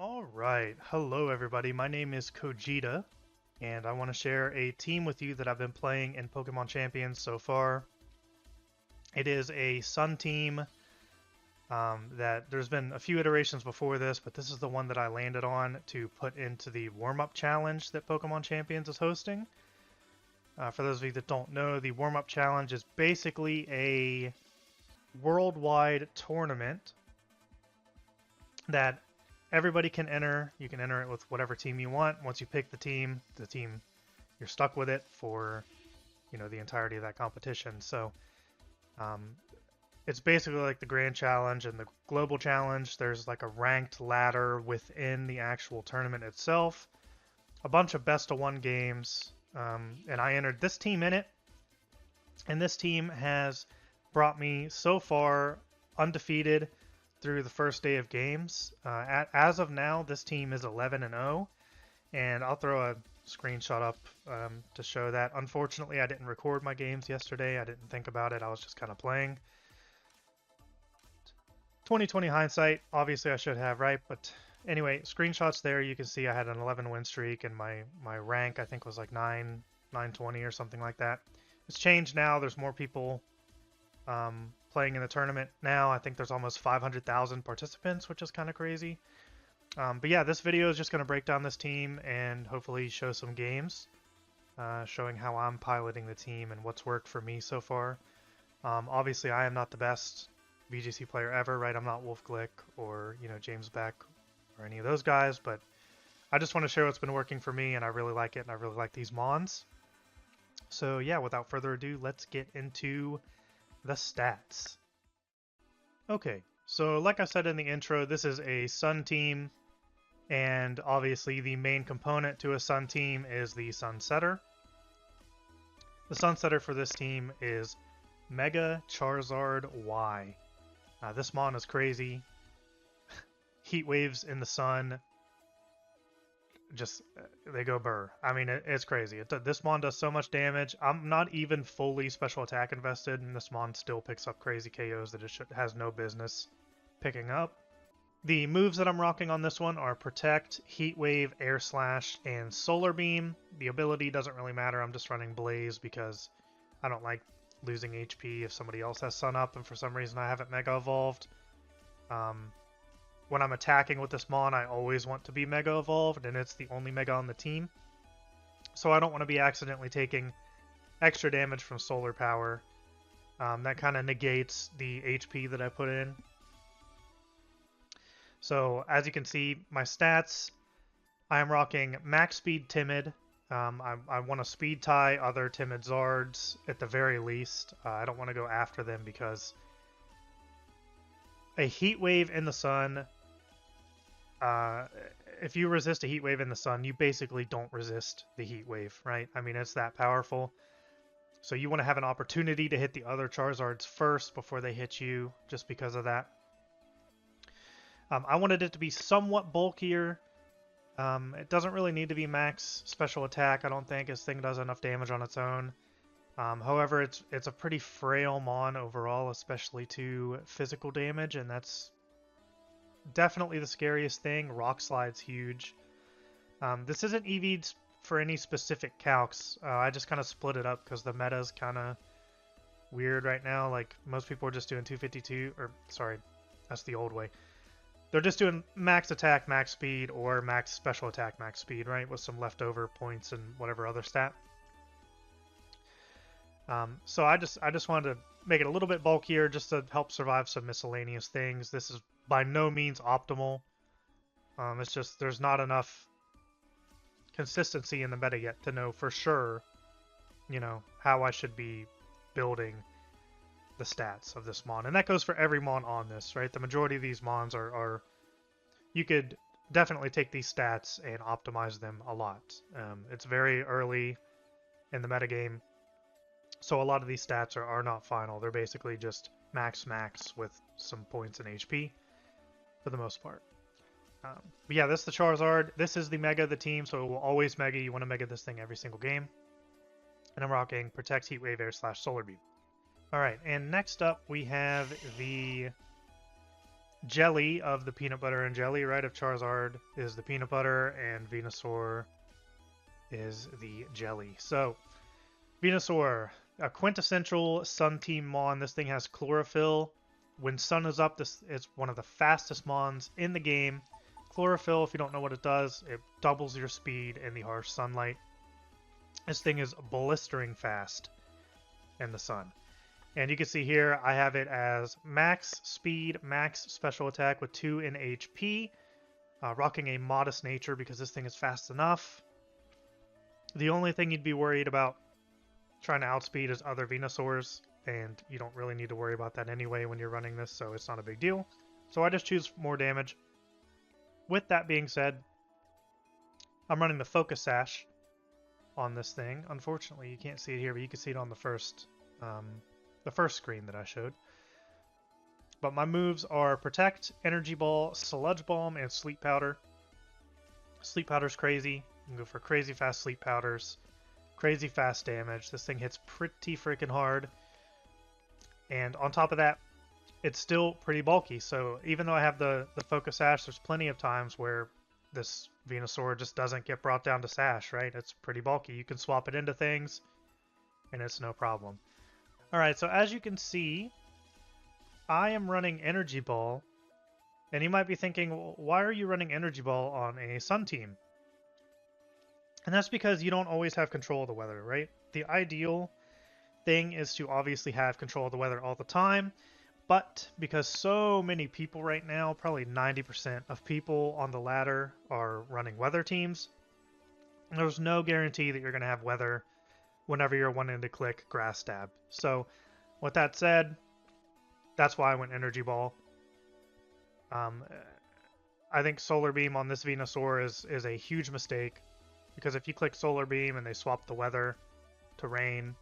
Alright, hello everybody, my name is Kojita, and I want to share a team with you that I've been playing in Pokemon Champions so far. It is a Sun team that there's been a few iterations before this, but this is the one that I landed on to put into the warm-up challenge that Pokemon Champions is hosting. For those of you that don't know, the warm-up challenge is basically a worldwide tournament that everybody can enter. You can enter it with whatever team you want. Once you pick the team, you're stuck with it for, the entirety of that competition. So it's basically like the Grand Challenge and the Global Challenge. There's like a ranked ladder within the actual tournament itself. A bunch of best-of-1 games. And I entered this team in it. And this team has brought me so far undefeated through the first day of games. As of now, this team is 11-0, and I'll throw a screenshot up to show that. Unfortunately, I didn't record my games yesterday. I didn't think about it. I was just kind of playing. 2020 hindsight, obviously I should have, right? But anyway, screenshots there. You can see I had an 11 win streak, and my rank I think was like 920 or something like that. It's changed now. There's more people playing in the tournament now. I think there's almost 500,000 participants, which is kind of crazy. But yeah, this video is just going to break down this team and hopefully show some games, showing how I'm piloting the team and what's worked for me so far. Obviously, I am not the best VGC player ever, right? I'm not Wolf Glick or, James Beck or any of those guys, but I just want to share what's been working for me, and I really like it, and I really like these Mons. So yeah, without further ado, let's get into the stats. Okay, so like I said in the intro, this is a Sun team, and obviously the main component to a Sun team is the Sunsetter. The Sunsetter for this team is Mega Charizard Y. This Mon is crazy. Heat waves in the sun, just they go burr. I mean, it's crazy. This Mon does so much damage. I'm not even fully special attack invested, and this Mon still picks up crazy KOs that it has no business picking up. The moves that I'm rocking on this one are Protect, Heat Wave, Air Slash, and Solar Beam. The ability doesn't really matter. I'm just running Blaze because I don't like losing HP if somebody else has Sun Up, and for some reason I haven't Mega Evolved. When I'm attacking with this Mon, I always want to be Mega Evolved, and it's the only Mega on the team. So I don't want to be accidentally taking extra damage from Solar Power. That kind of negates the HP that I put in. So as you can see, my stats, I am rocking Max Speed Timid. I want to Speed Tie other Timid Zards at the very least. I don't want to go after them because a Heat Wave in the sun... if you resist a Heat Wave in the sun, you basically don't resist the Heat Wave, right? I mean, it's that powerful. So you want to have an opportunity to hit the other Charizards first before they hit you, just because of that. I wanted it to be somewhat bulkier. It doesn't really need to be max special attack, I don't think. This thing does enough damage on its own. However, it's a pretty frail Mon overall, especially to physical damage, and that's definitely the scariest thing. Rock Slide's huge. This isn't EV'd for any specific calcs. I just kind of split it up because the meta's kind of weird right now. Like, most people are just doing 252, or sorry, that's the old way. They're just doing max attack, max speed, or max special attack, max speed, right? With some leftover points and whatever other stat. So I just wanted to make it a little bit bulkier just to help survive some miscellaneous things. This is by no means optimal. It's just there's not enough consistency in the meta yet to know for sure, how I should be building the stats of this Mon. And that goes for every Mon on this, right? The majority of these Mons are you could definitely take these stats and optimize them a lot. It's very early in the metagame, so a lot of these stats are not final. They're basically just max with some points in HP for the most part. But yeah, this is the Charizard. This is the Mega of the team, so it will always Mega. You want to Mega this thing every single game. And I'm rocking Protect, Heat Wave, Air Slash, Solar Beam. Alright, and next up we have the jelly of the peanut butter and jelly, right? Of Charizard is the peanut butter and Venusaur is the jelly. So, Venusaur, a quintessential Sun Team Mon. This thing has Chlorophyll. When Sun is up, this is one of the fastest Mons in the game. Chlorophyll, if you don't know what it does, it doubles your speed in the harsh sunlight. This thing is blistering fast in the sun. And you can see here, I have it as max speed, max special attack with 2 in HP. Rocking a modest nature because this thing is fast enough. The only thing you'd be worried about trying to outspeed is other Venusaurs, and you don't really need to worry about that anyway when you're running this, so it's not a big deal. So I just choose more damage. With that being said, I'm running the Focus Sash on this thing. Unfortunately, you can't see it here, but you can see it on the first screen that I showed. But my moves are Protect, Energy Ball, Sludge Bomb, and Sleep Powder. Sleep Powder's crazy. You can go for crazy fast Sleep Powders. Crazy fast damage. This thing hits pretty freaking hard. And on top of that, it's still pretty bulky. So even though I have the Focus Sash, there's plenty of times where this Venusaur just doesn't get brought down to Sash, right? It's pretty bulky. You can swap it into things, and it's no problem. Alright, so as you can see, I am running Energy Ball. And you might be thinking, well, why are you running Energy Ball on a Sun team? And that's because you don't always have control of the weather, right? The ideal thing is to obviously have control of the weather all the time, but because so many people right now, probably 90% of people on the ladder are running weather teams, there's no guarantee that you're going to have weather whenever you're wanting to click Grass Stab. So with that said, that's why I went Energy Ball. I think Solar Beam on this Venusaur is a huge mistake. Because if you click Solar Beam and they swap the weather to rain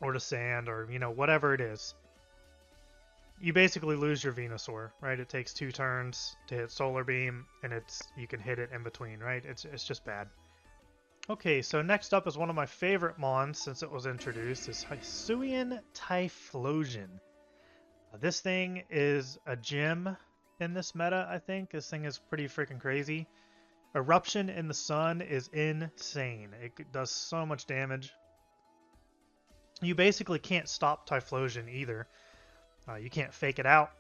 or to sand or, you know, whatever it is, you basically lose your Venusaur, right? It takes 2 turns to hit Solar Beam, and you can hit it in between, right? It's just bad. Okay, so next up is one of my favorite Mons since it was introduced, is Hisuian Typhlosion. This thing is a gem in this meta, I think. This thing is pretty freaking crazy. Eruption in the sun is insane. It does so much damage. You basically can't stop Typhlosion either. You can't fake it out.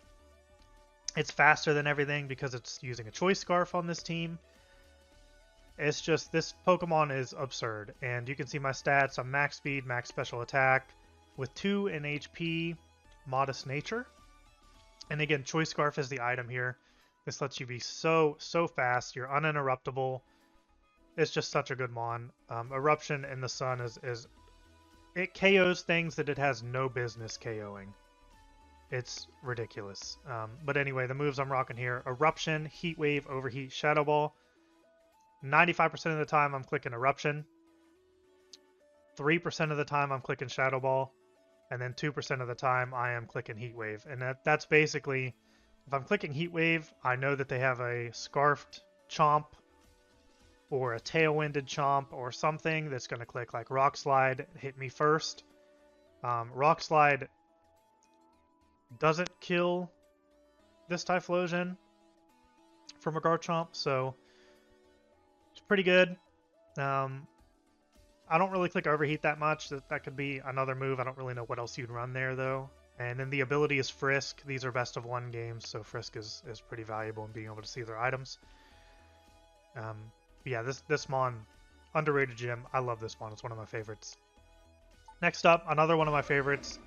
It's faster than everything because it's using a Choice Scarf on this team. It's just, this Pokemon is absurd. And you can see my stats. I'm max speed, max special attack with 2 in HP, modest nature. And again, Choice Scarf is the item here. This lets you be so fast. You're uninterruptible. It's just such a good Mon. Eruption in the sun is it KOs things that it has no business KOing. It's ridiculous. But anyway, the moves I'm rocking here: Eruption, Heat Wave, Overheat, Shadow Ball. 95% of the time I'm clicking Eruption. 3% of the time I'm clicking Shadow Ball. And then 2% of the time I am clicking Heat Wave. And that's basically... If I'm clicking Heat Wave, I know that they have a Scarfed Chomp or a Tailwinded Chomp or something that's going to click like Rock Slide, hit me first. Rock Slide doesn't kill this Typhlosion from a Garchomp, so it's pretty good. I don't really click Overheat that much. That could be another move. I don't really know what else you'd run there, though. And then the ability is Frisk. These are best of 1 games, so Frisk is pretty valuable in being able to see their items. Yeah, this Mon, underrated gym. I love this Mon. It's one of my favorites. Next up, another one of my favorites,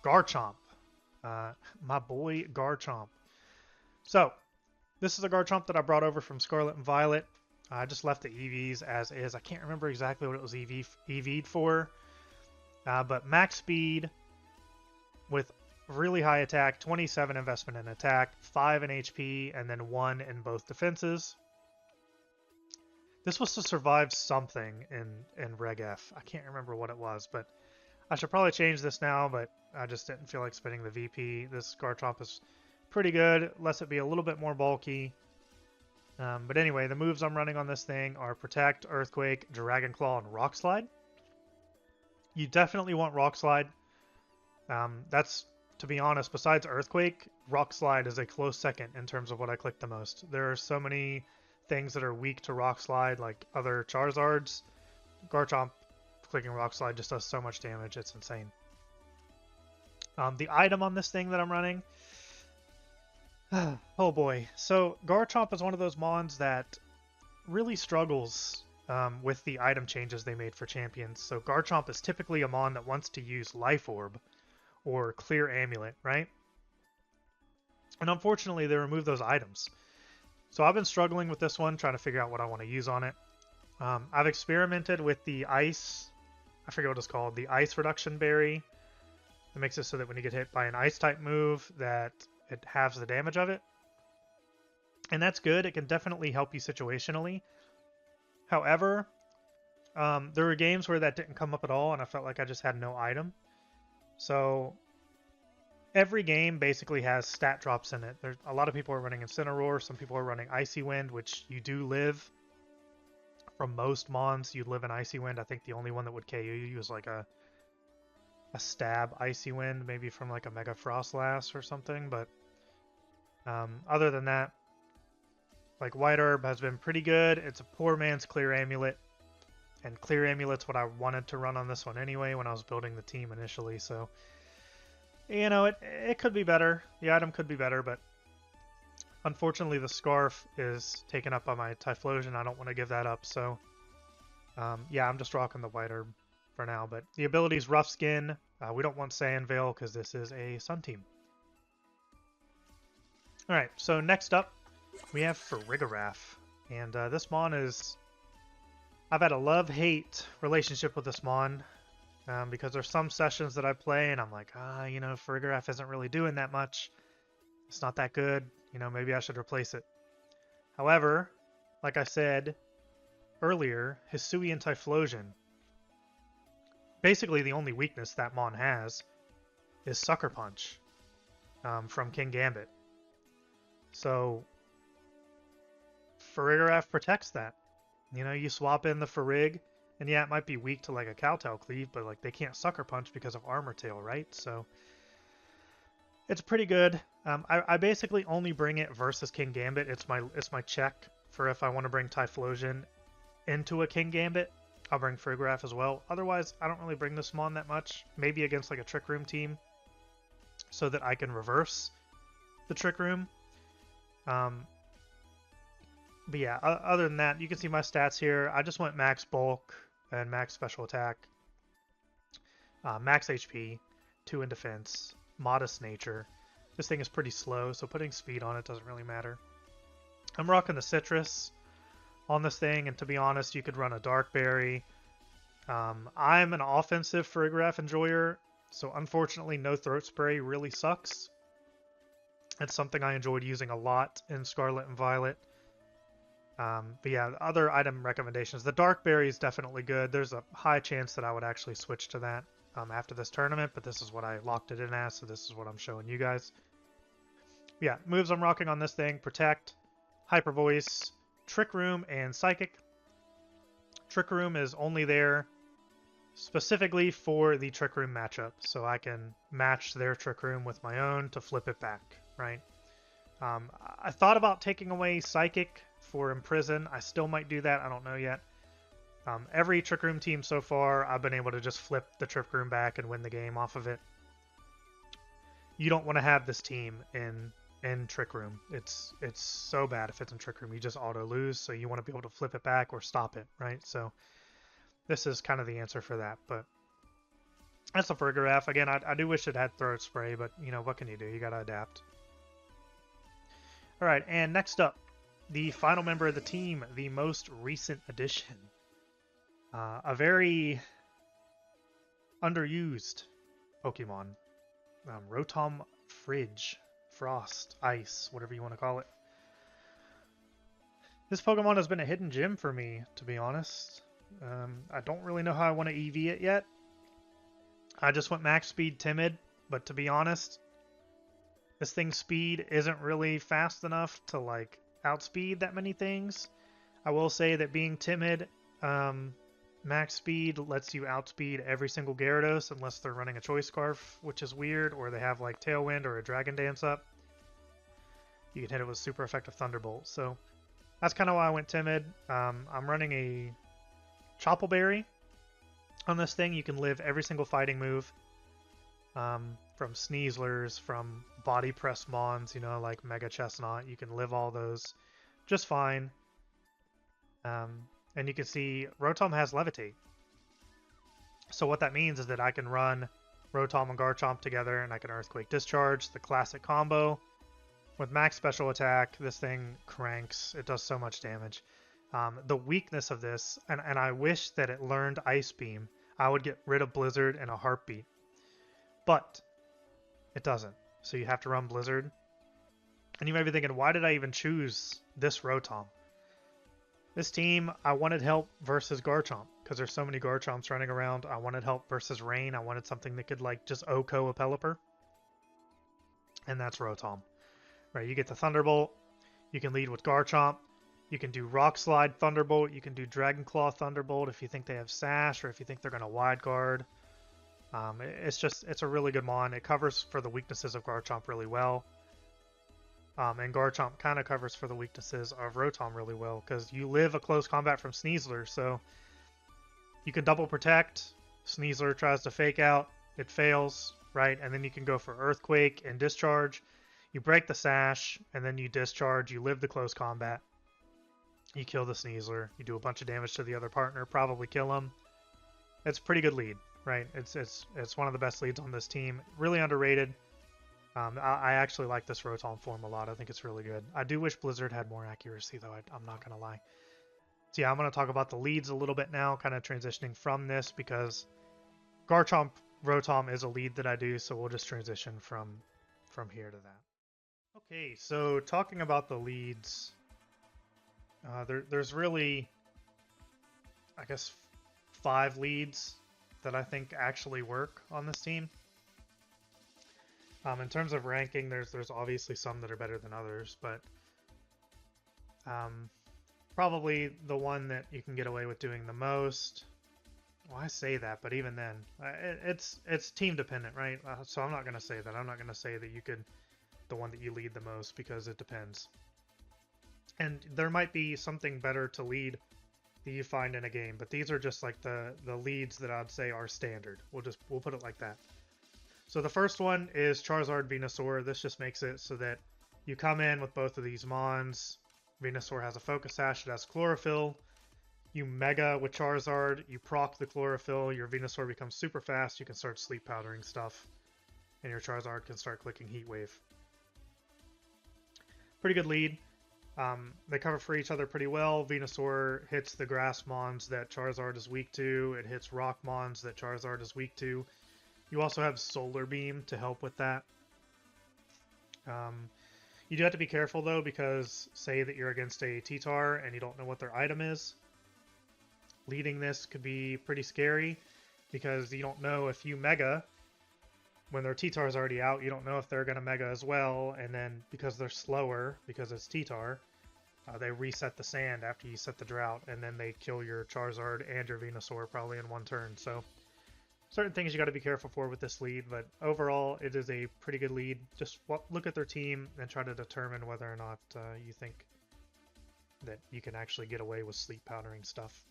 Garchomp. My boy Garchomp. So, this is a Garchomp that I brought over from Scarlet and Violet. I just left the EVs as is. I can't remember exactly what it was EV'd for. But max speed with really high attack, 27 investment in attack, 5 in HP, and then 1 in both defenses. This was to survive something in Reg F. I can't remember what it was, but I should probably change this now, but I just didn't feel like spending the VP. This Garchomp is pretty good, lets it be a little bit more bulky. But anyway, the moves I'm running on this thing are Protect, Earthquake, Dragon Claw, and Rock Slide. You definitely want Rock Slide. That's to be honest, besides Earthquake, Rock Slide is a close second in terms of what I click the most. There are so many things that are weak to Rock Slide, like other Charizards. Garchomp clicking Rock Slide just does so much damage, it's insane. The item on this thing that I'm running... oh boy. So Garchomp is one of those mons that really struggles with the item changes they made for champions. So Garchomp is typically a mon that wants to use Life Orb or Clear Amulet, right? And unfortunately, they removed those items. So I've been struggling with this one, trying to figure out what I want to use on it. I've experimented with the ice, I forget what it's called, the ice reduction berry. It makes it so that when you get hit by an ice type move, that it halves the damage of it. And that's good. It can definitely help you situationally. However, there were games where that didn't come up at all, and I felt like I just had no item. So every game basically has stat drops in it. There's a lot of people are running Incineroar, some people are running Icy Wind, which you do live. From most mons, you live in Icy Wind. I think the only one that would KO you is like a stab Icy Wind, maybe from like a Mega Frostlass or something. But other than that, like White Herb has been pretty good. It's a poor man's Clear Amulet. And Clear Amulet's what I wanted to run on this one anyway when I was building the team initially, so... You know, it could be better. The item could be better, but... Unfortunately, the Scarf is taken up by my Typhlosion. I don't want to give that up, so... yeah, I'm just rocking the White Herb for now, but the ability's Rough Skin. We don't want Sand Veil because this is a Sun team. Alright, so next up, we have Farigiraf. And this mon is... I've had a love-hate relationship with this mon because there's some sessions that I play and I'm like, you know, Farigiraf isn't really doing that much. It's not that good. You know, maybe I should replace it. However, like I said earlier, Hisuian Typhlosion, basically the only weakness that mon has is Sucker Punch from King Gambit. So, Farigiraf protects that. You know, you swap in the Farig, and yeah, it might be weak to like a Cowtail Cleave, but like they can't Sucker Punch because of Armor Tail, right? So it's pretty good. I basically only bring it versus King Gambit. It's my check for if I want to bring Typhlosion into a King Gambit. I'll bring Farigiraf as well. Otherwise, I don't really bring this mon that much. Maybe against like a Trick Room team, so that I can reverse the Trick Room. But yeah, other than that, you can see my stats here. I just went max bulk and max special attack, max HP, 2 in defense, modest nature. This thing is pretty slow, so putting speed on it doesn't really matter. I'm rocking the citrus on this thing, and to be honest, you could run a dark berry. I'm an offensive Farigiraf enjoyer, so unfortunately no throat spray really sucks. It's something I enjoyed using a lot in Scarlet and Violet. But yeah, other item recommendations. The Dark Berry is definitely good. There's a high chance that I would actually switch to that after this tournament, but this is what I locked it in as, so this is what I'm showing you guys. But yeah, moves I'm rocking on this thing: Protect, Hyper Voice, Trick Room, and Psychic. Trick Room is only there specifically for the Trick Room matchup, so I can match their Trick Room with my own to flip it back, right? I thought about taking away Psychic for Imprison. I still might do that. I don't know yet. Every Trick Room team so far, I've been able to just flip the Trick Room back and win the game off of it. You don't want to have this team in Trick Room. It's so bad if it's in Trick Room. You just auto lose, so you want to be able to flip it back or stop it, right? So this is kind of the answer for that. But that's a Farigiraf. Again, I do wish it had Throat Spray, but you know, what can you do? You gotta adapt. Alright, and next up, the final member of the team, the most recent addition. A very underused Pokemon. Rotom Fridge, Frost, Ice, whatever you want to call it. This Pokemon has been a hidden gem for me, to be honest. I don't really know how I want to EV it yet. I just went max speed Timid, but to be honest, this thing's speed isn't really fast enough to like outspeed that many things. I will say that being Timid Max speed lets you outspeed every single Gyarados unless they're running a Choice Scarf, which is weird, or they have like Tailwind or a Dragon Dance up. You can hit it with super effective Thunderbolt. So that's kind of why I went Timid. I'm running a Chople Berry on this thing. You can live every single fighting move, from Sneaslers, from Body Press Mons, you know, like Mega Chestnut. You can live all those just fine. And you can see Rotom has Levitate. So what that means is that I can run Rotom and Garchomp together, and I can Earthquake Discharge, the classic combo. With max special attack, this thing cranks. It does so much damage. The weakness of this, and I wish that it learned Ice Beam, I would get rid of Blizzard in a heartbeat. But it doesn't. So you have to run Blizzard. And you may be thinking, why did I even choose this Rotom? This team, I wanted help versus Garchomp, because there's so many Garchomps running around. I wanted help versus Rain. I wanted something that could like just OHKO a Pelipper. And that's Rotom. Right, you get the Thunderbolt. You can lead with Garchomp. You can do Rock Slide Thunderbolt. You can do Dragon Claw Thunderbolt if you think they have Sash or if you think they're going to Wide Guard. It's a really good mon. It covers for the weaknesses of Garchomp really well. And Garchomp kind of covers for the weaknesses of Rotom really well, because you live a close combat from Sneasler, so you can double protect. Sneasler tries to fake out, it fails, right? And then you can go for Earthquake and Discharge. You break the Sash, and then you Discharge, you live the close combat. You kill the Sneasler, you do a bunch of damage to the other partner, probably kill him. It's a pretty good lead, right? It's one of the best leads on this team. Really underrated. I actually like this Rotom form a lot. I think it's really good. I do wish Blizzard had more accuracy, though. I'm not going to lie. So yeah, I'm going to talk about the leads a little bit now, kind of transitioning from this, because Garchomp Rotom is a lead that I do, so we'll just transition from here to that. Okay, so talking about the leads, there's really, I guess, 5 leads that I think actually work on this team. In terms of ranking, there's obviously some that are better than others, but probably the one that you can get away with doing the most. Well, I say that, but even then, it's team dependent, right? So I'm not going to say that. I'm not going to say that you could, the one that you lead the most, because it depends. And there might be something better to lead that you find in a game, but these are just like the leads that I'd say are standard. We'll put it like that. So the first one is Charizard Venusaur. This just makes it so that you come in with both of these Mons. Venusaur has a Focus Sash, it has Chlorophyll. You Mega with Charizard, you proc the Chlorophyll, your Venusaur becomes super fast, you can start Sleep Powdering stuff, and your Charizard can start clicking Heat Wave. Pretty good lead. They cover for each other pretty well. Venusaur hits the Grass Mons that Charizard is weak to, it hits Rock Mons that Charizard is weak to. You also have Solar Beam to help with that. You do have to be careful though, because say that you're against a T-Tar and you don't know what their item is. Leading this could be pretty scary, because you don't know if you Mega, when their T-Tar is already out, you don't know if they're going to Mega as well, and then because they're slower, because it's T-Tar, they reset the sand after you set the drought, and then they kill your Charizard and your Venusaur probably in one turn, so certain things you got to be careful for with this lead, but overall it is a pretty good lead. Just look at their team and try to determine whether or not you think that you can actually get away with Sleep Powdering stuff.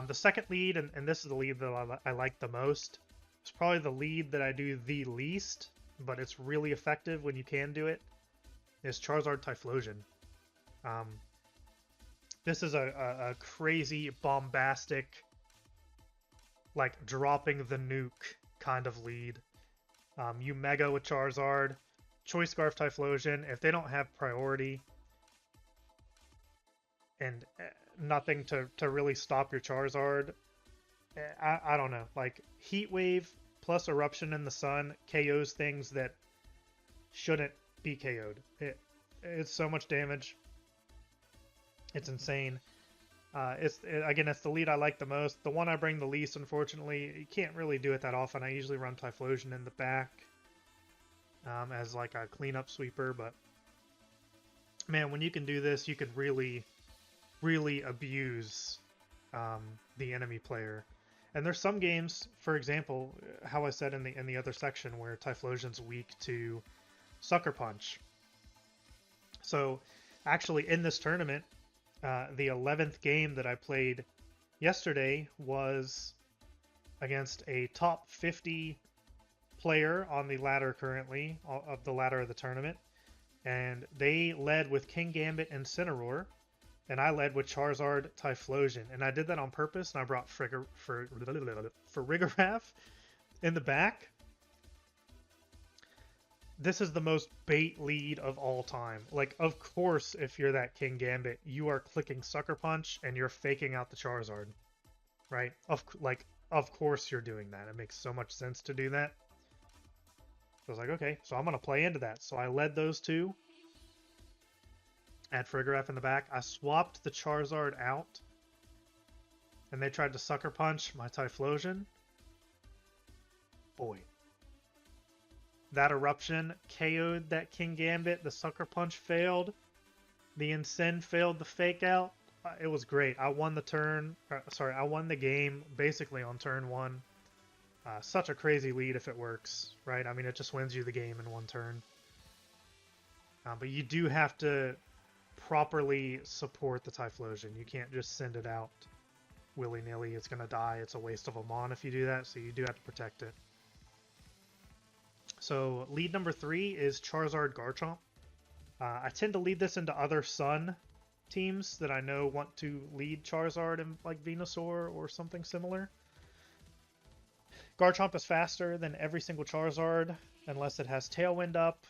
The second lead, and this is the lead that I like the most, it's probably the lead that I do the least, but it's really effective when you can do it, is Charizard Typhlosion. This is a crazy, bombastic, like dropping the nuke kind of lead. You Mega with Charizard, Choice Scarf Typhlosion. If they don't have priority and nothing to really stop your Charizard, I don't know. Like Heat Wave plus Eruption in the Sun KOs things that shouldn't be KO'd. It's so much damage. It's insane. Again, it's the lead I like the most. The one I bring the least, unfortunately, you can't really do it that often. I usually run Typhlosion in the back as like a cleanup sweeper, but man, when you can do this, you could really, really abuse the enemy player. And there's some games, for example, how I said in the other section, where Typhlosion's weak to Sucker Punch. So actually in this tournament, the 11th game that I played yesterday was against a top 50 player on the ladder currently, of the ladder of the tournament. And they led with King Gambit and Cineroar, and I led with Charizard, Typhlosion. And I did that on purpose, and I brought Farigiraf in the back. This is the most bait lead of all time. Like, of course, if you're that King Gambit, you are clicking Sucker Punch and you're faking out the Charizard, right? Of course you're doing that. It makes so much sense to do that. So I was like, okay, so I'm going to play into that. So I led those two. Had Farigiraf in the back. I swapped the Charizard out. And they tried to Sucker Punch my Typhlosion. Boy. That Eruption KO'd that King Gambit. The Sucker Punch failed. The Incend failed the Fake Out. It was great. I won the turn. I won the game basically on turn 1. Such a crazy lead if it works, right? I mean, it just wins you the game in one turn. But you do have to properly support the Typhlosion. You can't just send it out willy-nilly. It's going to die. It's a waste of a Mon if you do that, so you do have to protect it. So lead number 3 is Charizard Garchomp. I tend to lead this into other Sun teams that I know want to lead Charizard in like Venusaur or something similar. Garchomp is faster than every single Charizard unless it has Tailwind up,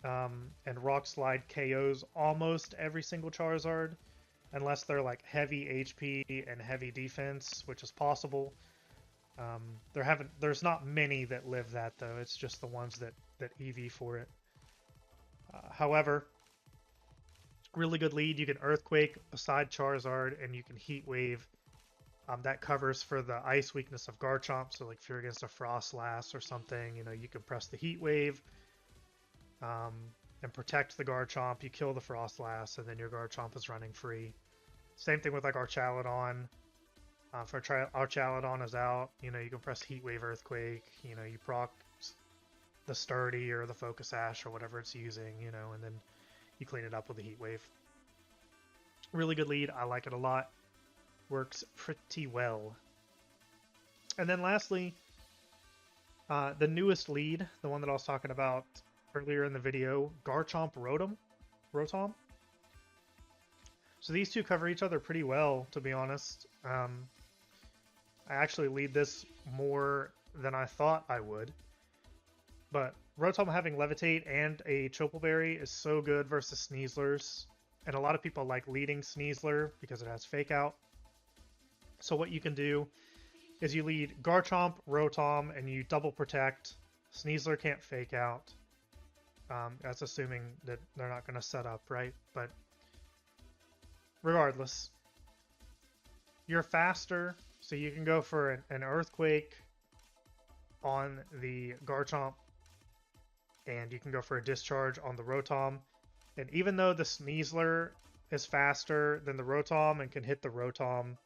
and Rock Slide KOs almost every single Charizard unless they're like heavy HP and heavy defense, which is possible. There's not many that live that though. It's just the ones that EV for it. However, really good lead. You can Earthquake beside Charizard, and you can Heat Wave. That covers for the ice weakness of Garchomp. So like if you're against a Frostlass or something, you know, you can press the Heat Wave and protect the Garchomp. You kill the Frostlass, and then your Garchomp is running free. Same thing with like Archaladon. If Archaladon is out, you know, you can press Heat Wave Earthquake. You know, you proc the Sturdy or the Focus Ash or whatever it's using, you know, and then you clean it up with the Heat Wave. Really good lead. I like it a lot. Works pretty well. And then lastly, the newest lead, the one that I was talking about earlier in the video, Garchomp Rotom. So these two cover each other pretty well, to be honest. I actually lead this more than I thought I would. But Rotom having Levitate and a Chople Berry is so good versus Sneaslers. And a lot of people like leading Sneasler because it has Fake Out. So what you can do is you lead Garchomp, Rotom, and you double protect. Sneasler can't Fake Out. That's assuming that they're not going to set up, right? But regardless, you're faster, so you can go for an Earthquake on the Garchomp, and you can go for a Discharge on the Rotom. And even though the Sneasler is faster than the Rotom and can hit the Rotom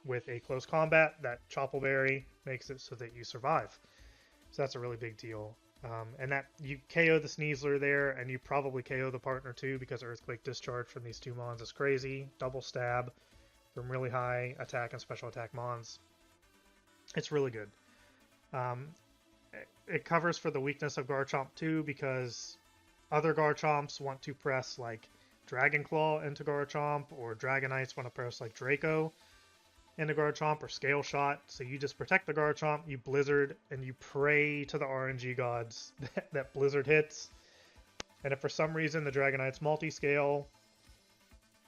with a close combat, that Chople Berry makes it so that you survive. So that's a really big deal. And that you KO the Sneasler there, and you probably KO the partner too, because Earthquake Discharge from these two Mons is crazy. Double stab from really high attack and special attack Mons. It's really good. It covers for the weakness of Garchomp too, because other Garchomps want to press like Dragon Claw into Garchomp, or Dragonites want to press like Draco into Garchomp, or Scale Shot. So you just protect the Garchomp, you Blizzard, and you pray to the RNG gods that Blizzard hits. And if for some reason the Dragonites multi-scale,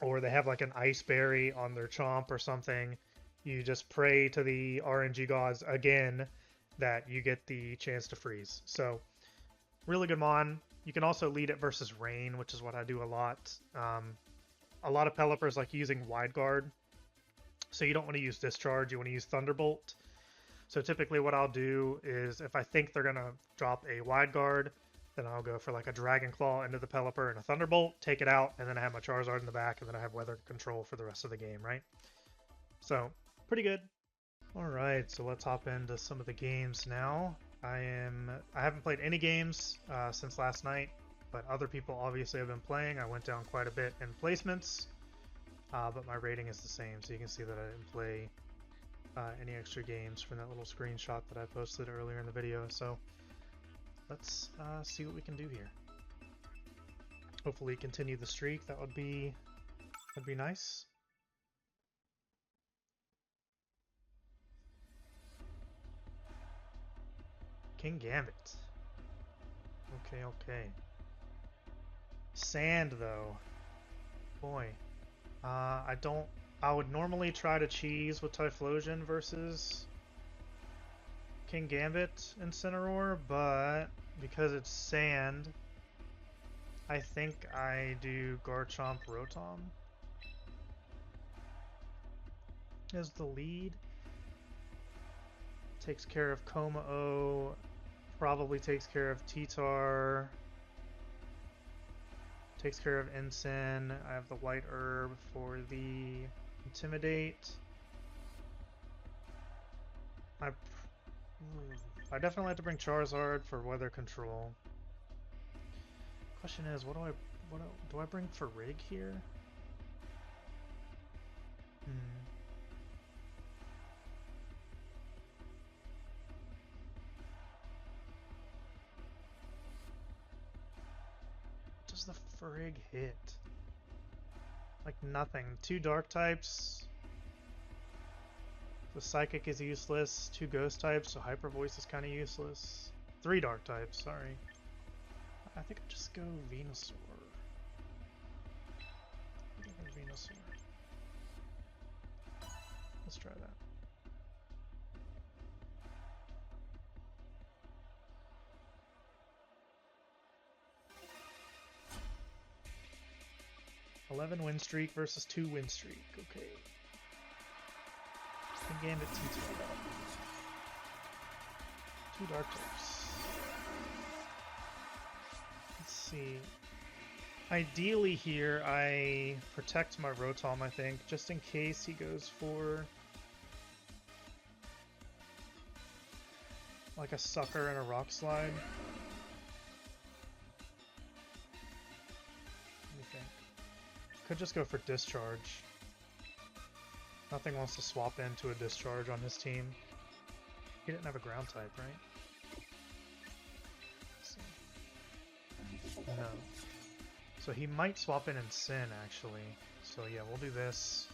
or they have like an Ice Berry on their Chomp or something, you just pray to the RNG gods again that you get the chance to freeze. So really good Mon. You can also lead it versus Rain, which is what I do a lot. A lot of Pelipper's like using Wide Guard. So you don't want to use Discharge, you want to use Thunderbolt. So typically what I'll do is, if I think they're going to drop a Wide Guard, then I'll go for like a Dragon Claw into the Pelipper and a Thunderbolt, take it out, and then I have my Charizard in the back, and then I have Weather Control for the rest of the game, right? So pretty good. Alright, so let's hop into some of the games now. I haven't played any games since last night, but other people obviously have been playing. I went down quite a bit in placements, but my rating is the same, so you can see that I didn't play any extra games from that little screenshot that I posted earlier in the video. So let's see what we can do here. Hopefully continue the streak. That'd be nice. King Gambit. Okay. Sand though. Boy. I would normally try to cheese with Typhlosion versus King Gambit Incineroar, but because it's sand, I think I do Garchomp Rotom as the lead. Takes care of Kommo-o, probably takes care of T-Tar, takes care of Ensign. I have the White Herb for the Intimidate. I definitely have to bring Charizard for weather control. Question is, what do I bring for Rig here? What does the Frig hit? Like nothing. 2 dark types. The Psychic is useless. 2 ghost types, so Hyper Voice is kind of useless. 3 dark types, sorry. I think I'll just go Venusaur. Venusaur. Let's try that. $11 win streak versus 2 win streak. Okay. Gambit T2. 2 dark types. Let's see. Ideally here, I protect my Rotom, I think, just in case he goes for like a Sucker and a Rock Slide. What do you think? Could just go for Discharge. Nothing wants to swap into a Discharge on his team. He didn't have a ground type, right? No. So he might swap in Sin, actually. So yeah, we'll do this.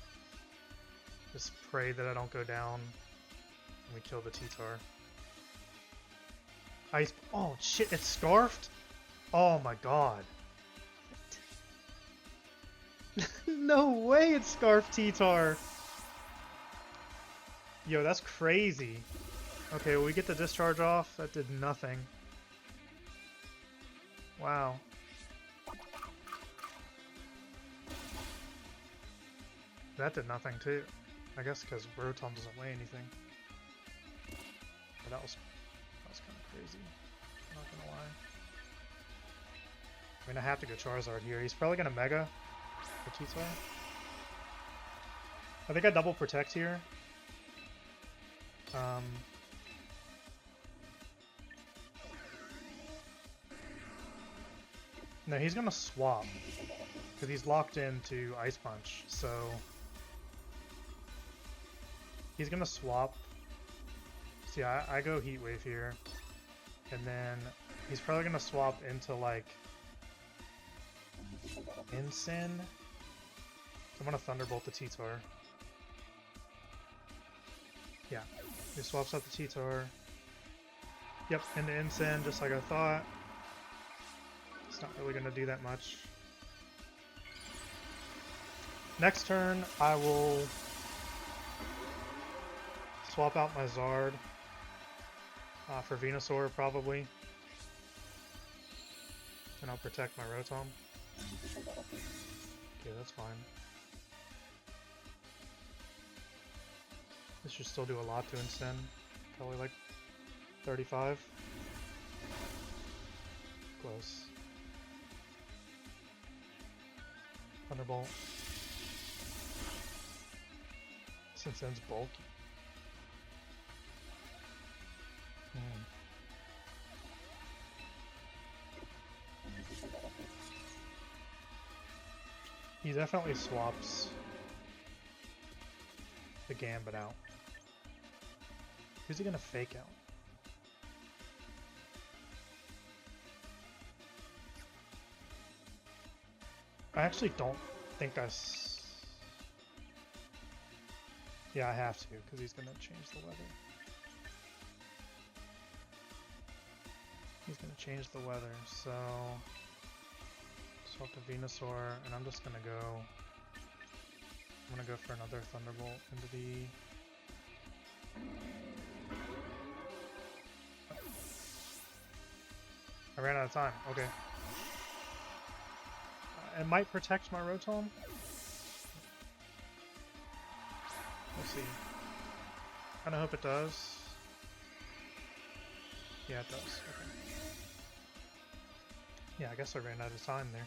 Just pray that I don't go down. And we kill the T-Tar. Ice. Oh shit, it's Scarfed? Oh my god. No way it's Scarfed T-Tar! Yo, that's crazy. Okay, well, we get the Discharge off. That did nothing. Wow. That did nothing too. I guess because Rotom doesn't weigh anything. But that was kind of crazy. I'm not gonna lie. I mean, I have to go Charizard here. He's probably gonna Mega for T-Tar. I think I double protect here. No, he's gonna swap because he's locked into Ice Punch, so he's gonna swap. See, I go Heat Wave here, and then he's probably gonna swap into like Ensign. So I'm gonna Thunderbolt the T-Tar. Yeah, he swaps out the T-Tar. Yep, into Ensign, just like I thought. It's not really gonna do that much. Next turn, I will swap out my Zard for Venusaur, probably. And I'll protect my Rotom. Okay, that's fine. This should still do a lot to Incin. Probably like 35. Close. Thunderbolt. Just Incen's bulky. He definitely swaps the Gambit out. Who's he gonna fake out? I actually don't think yeah, I have to, because he's gonna change the weather. He's gonna change the weather, so swap to Venusaur, and I'm just gonna go. I'm gonna go for another Thunderbolt into the. I ran out of time. Okay. It might protect my Rotom. We'll see. Kinda hope it does. Yeah, it does. Okay. Yeah, I guess I ran out of time there.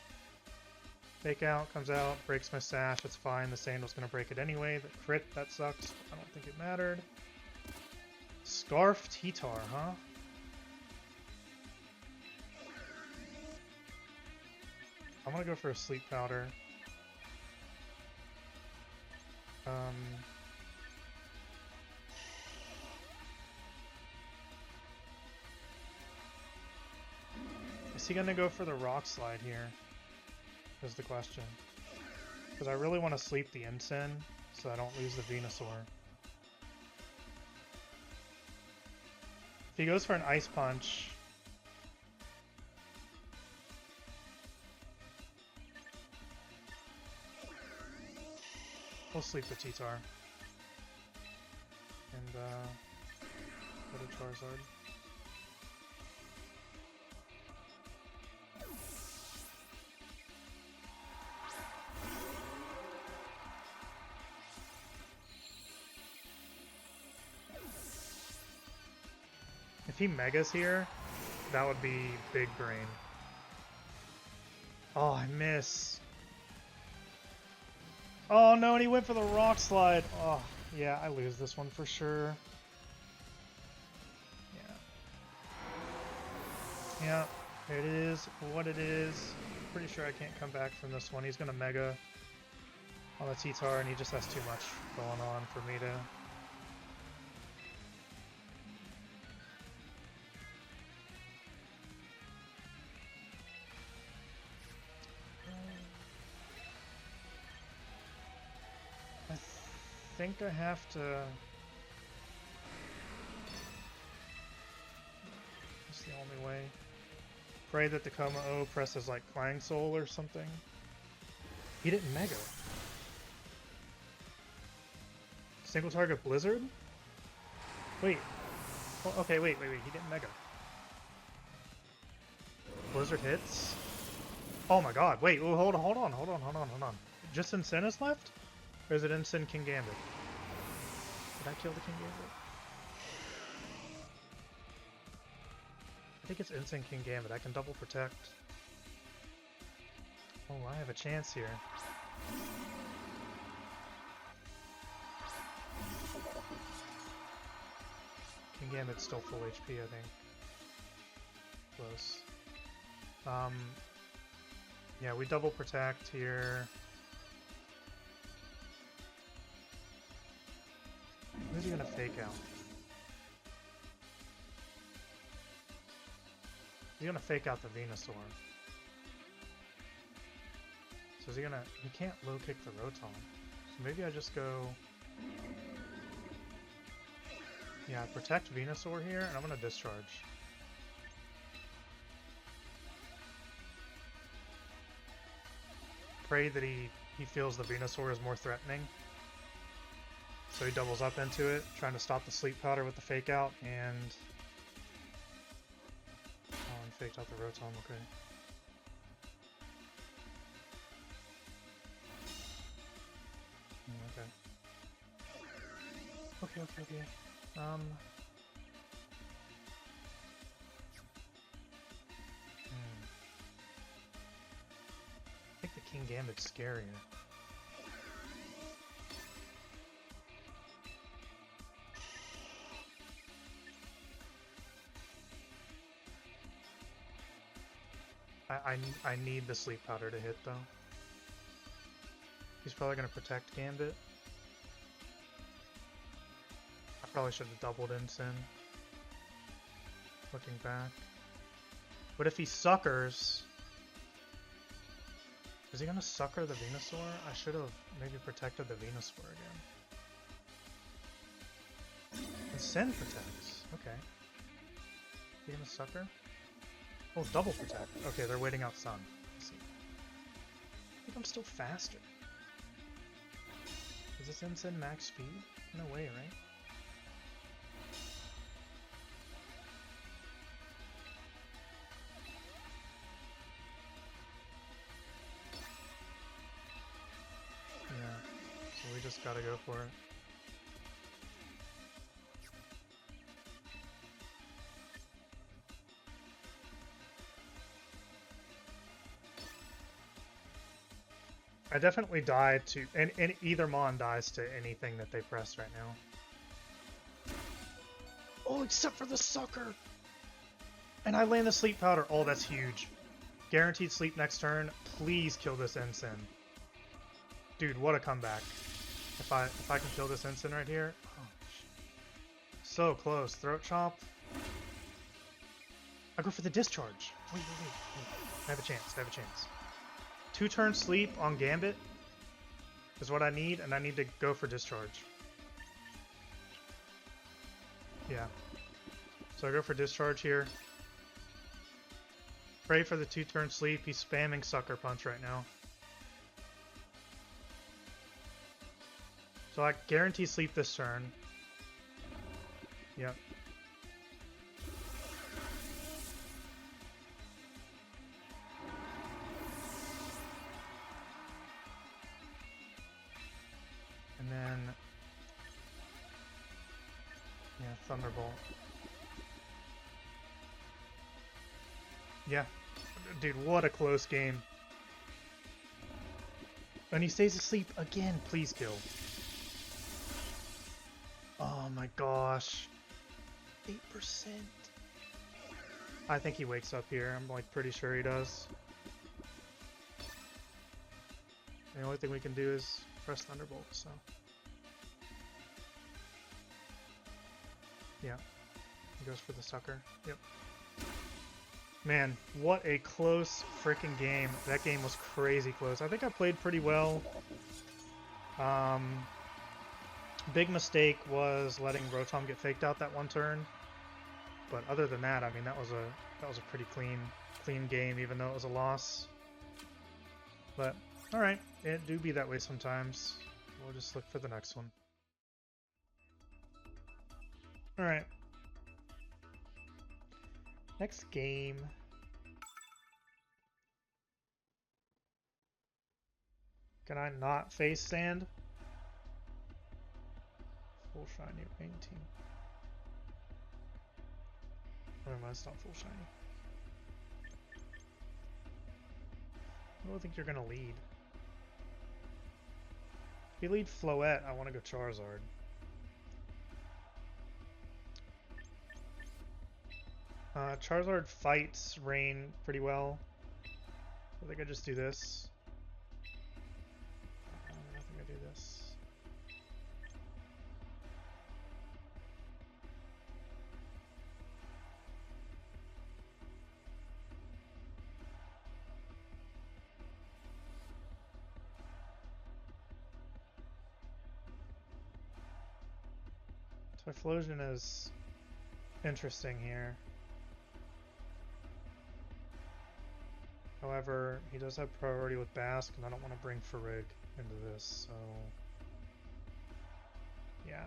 Fake out, comes out, breaks my sash, it's fine. The Sandal's gonna break it anyway. The crit, that sucks. I don't think it mattered. Scarf T-Tar, huh? I'm gonna go for a Sleep Powder. Is he gonna go for the Rock Slide here? Is the question. Because I really want to sleep the Incin so I don't lose the Venusaur. If he goes for an Ice Punch, we'll sleep the T-Tar. And go to Charizard. If he Megas here, that would be big brain. Oh, I miss. Oh no, and he went for the Rock Slide. Oh, yeah, I lose this one for sure. Yeah. Yeah, it is what it is. Pretty sure I can't come back from this one. He's gonna Mega on the T-Tar, and he just has too much going on for me to... I think I have to... That's the only way. Pray that the Como-O presses like Clang Soul or something. He didn't Mega. Single target Blizzard? Wait. Oh, okay, wait. He didn't Mega. Blizzard hits? Oh my god, wait. Oh, hold on. Just Incin is left? Or is it Incin King Gambit? Did I kill the King Gambit? I think it's Incin King Gambit. I can double protect. Oh, I have a chance here. King Gambit's still full HP, I think. Close. Yeah, we double protect here. Who's he gonna fake out? He's gonna fake out the Venusaur. So is he gonna... He can't low kick the Rotom. So maybe I just go... Yeah, protect Venusaur here, and I'm gonna discharge. Pray that he feels the Venusaur is more threatening. So he doubles up into it, trying to stop the Sleep Powder with the fake out, and... Oh, and faked out the Rotom, okay. Okay. Okay. I think the King Gambit's scarier. I need the sleep powder to hit though. He's probably gonna protect Gambit. I probably should have doubled Ensign. Looking back. But if he suckers... Is he gonna sucker the Venusaur? I should have maybe protected the Venusaur again. And Sin protects. Okay. Is he gonna sucker? Oh, double protect. Okay, they're waiting out Sun. Let's see. I think I'm still faster. Is this Ensign max speed? No way, right? Yeah. So we just gotta go for it. I definitely die to, and either Mon dies to anything that they press right now. Oh, except for the sucker! And I land the sleep powder. Oh, that's huge. Guaranteed sleep next turn. Please kill this Ensign. Dude, what a comeback. If I can kill this Ensign right here. Oh, so close. Throat chop. I go for the discharge. Wait. I have a chance. I have a chance. 2-turn sleep on Gambit is what I need, and I need to go for discharge. Yeah. So I go for discharge here. Pray for the 2-turn sleep. He's spamming Sucker Punch right now. So I guarantee sleep this turn. Yep. And then, yeah, Thunderbolt. Yeah. Dude, what a close game. And he stays asleep again. Please kill. Oh my gosh. 8%. I think he wakes up here. I'm like pretty sure he does. The only thing we can do is press Thunderbolt, so. Yeah. He goes for the sucker. Yep. Man, what a close freaking game. That game was crazy close. I think I played pretty well. Big mistake was letting Rotom get faked out that one turn. But other than that, I mean, that was a pretty clean game, even though it was a loss. But alright, it do be that way sometimes. We'll just look for the next one. Alright. Next game. Can I not face Sand? Full shiny painting. Oh, never mind, it's not full shiny. I don't think you're gonna lead. If you lead Floette, I want to go Charizard. Charizard fights Rain pretty well. I think I just do this. I think I do this. Typhlosion is interesting here. However, he does have priority with Basque, and I don't want to bring Farig into this, so... yeah,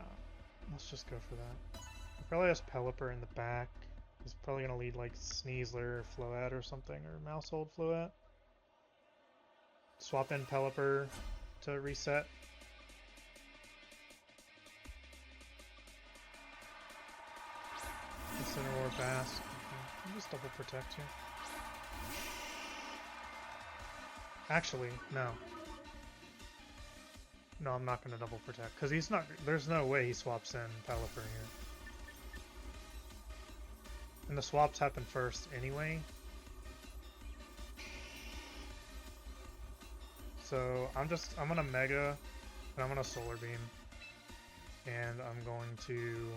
let's just go for that. He probably has Pelipper in the back. He's probably going to lead like Sneasler or Floette or something, or Mousehold Floette. Swap in Pelipper to reset. Incineroar Basque. Okay. I'll just double protect here. Actually, no. No, I'm not going to double protect, because he's not, there's no way he swaps in Pelipper here. And the swaps happen first anyway. So I'm gonna Mega, and I'm gonna Solar Beam. And I'm going to...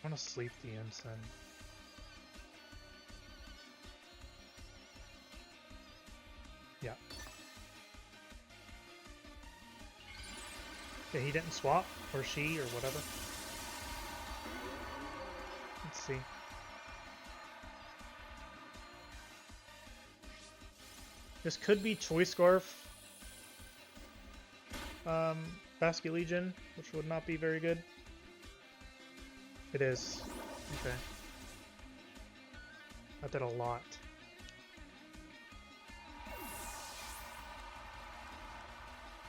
I'm gonna sleep the Ensign. Yeah. Okay, he didn't swap, or she, or whatever. Let's see. This could be Choice Scarf, Basket Legion, which would not be very good. It is. Okay. That did a lot.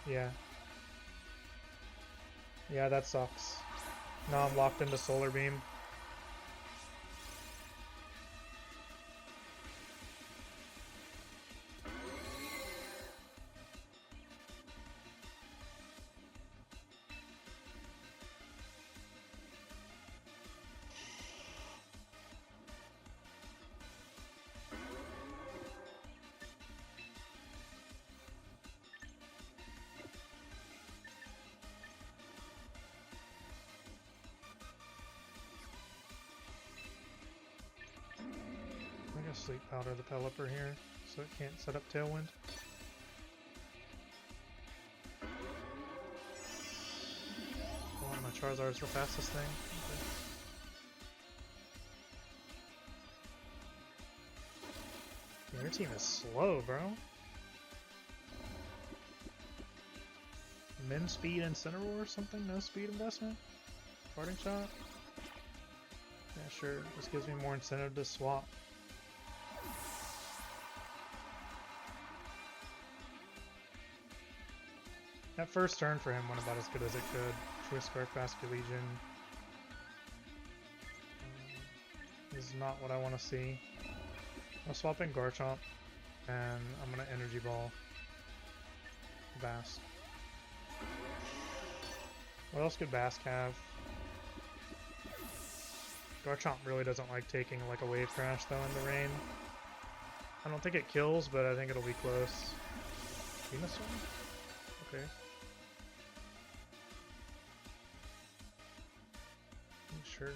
Yeah. Yeah, that sucks. Now I'm locked into Solar Beam. I'm gonna Sleep Powder the Pelipper here, so it can't set up Tailwind. Oh, my Charizard's the fastest thing. Okay. Yeah, your team is slow, bro. Min speed Incineroar or something? No speed investment? Parting shot? Yeah, sure. This gives me more incentive to swap. That first turn for him went about as good as it could. Choice Scarf, Basket Legion. This is not what I want to see. I'll swap in Garchomp, and I'm going to Energy Ball Bask. What else could Bask have? Garchomp really doesn't like taking like a Wave Crash though in the rain. I don't think it kills, but I think it'll be close. Venusaur? Okay. Sure.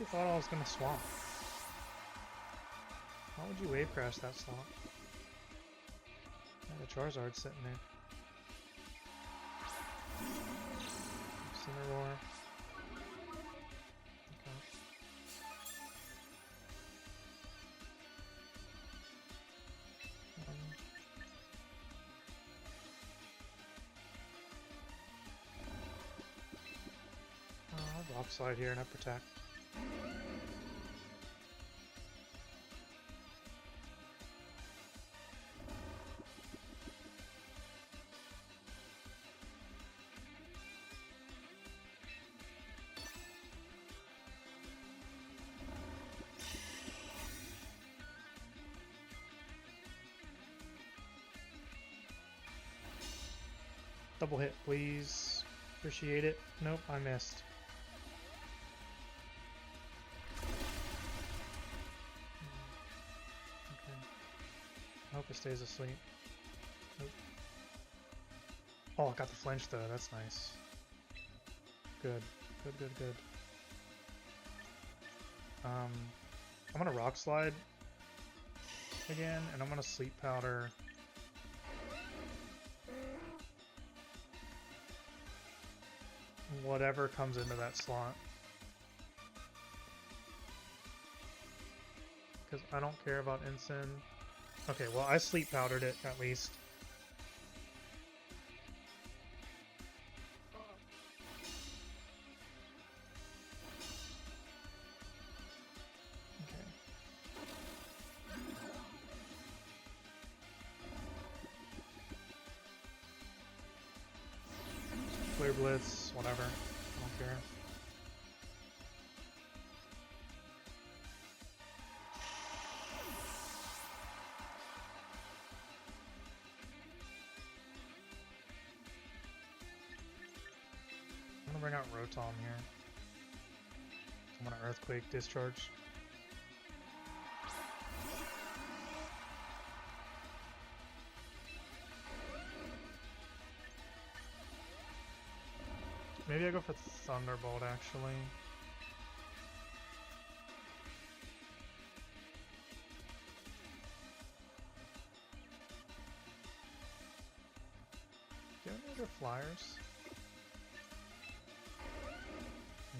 I actually thought I was gonna swap. Why would you Wave Crash that slot? Yeah, the Charizard's sitting there. Incineroar. Okay. I Rock Slide here and I Protect. Double hit, please. Appreciate it. Nope, I missed. Okay. I hope it stays asleep. Nope. Oh, I got the flinch though. That's nice. Good. Good, good, good. I'm gonna Rock Slide again, and I'm gonna Sleep Powder. Whatever comes into that slot. Because I don't care about Ensign. Okay, well I Sleep Powdered it at least. Okay. Flare Blitz, whatever. I don't care. bring out Rotom here. I'm gonna Earthquake Discharge. Maybe I go for Thunderbolt actually. Do you have any other flyers?